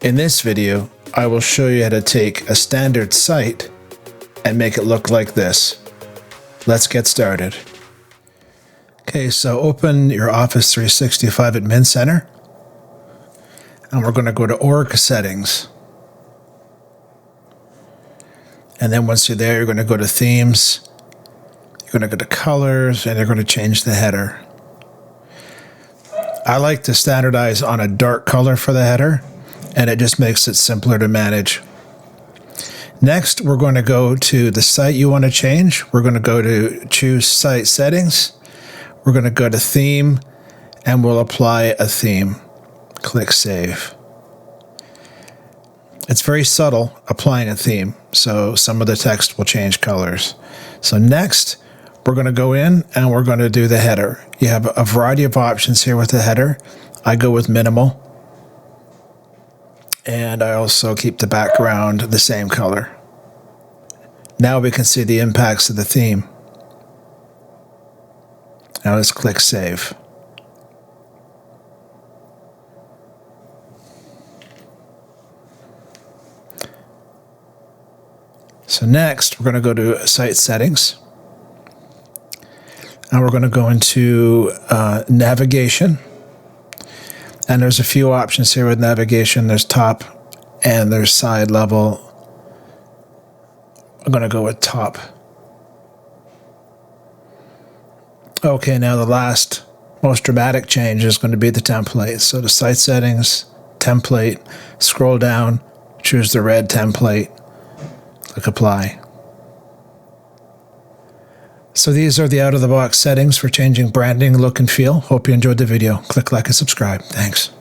In this video, I will show you how to take a standard site and make it look like this. Let's get started. Okay, so open your Office 365 Admin Center, and we're going to go to Org Settings. And then once you're there, you're going to go to Themes, you're going to go to Colors, and you're going to change the header. I like to standardize on a dark color for the header, and it just makes it simpler to manage. Next, we're going to go to the site you want to change. We're going to go to Choose Site Settings. We're going to go to Theme, and we'll apply a theme. Click Save. It's very subtle applying a theme, so some of the text will change colors. So next, we're going to go in and we're going to do the header. You have a variety of options here with the header. I go with minimal. And I also keep the background the same color. Now we can see the impacts of the theme. Now let's click Save. So next, we're going to go to Site Settings. And we're going to go into Navigation. And there's a few options here with navigation. There's top and there's side level. I'm going to go with top. Okay, now the last most dramatic change is going to be the template. So the site settings, template, scroll down, choose the red template, click apply. So these are the out-of-the-box settings for changing branding, look, and feel. Hope you enjoyed the video. Click like and subscribe. Thanks.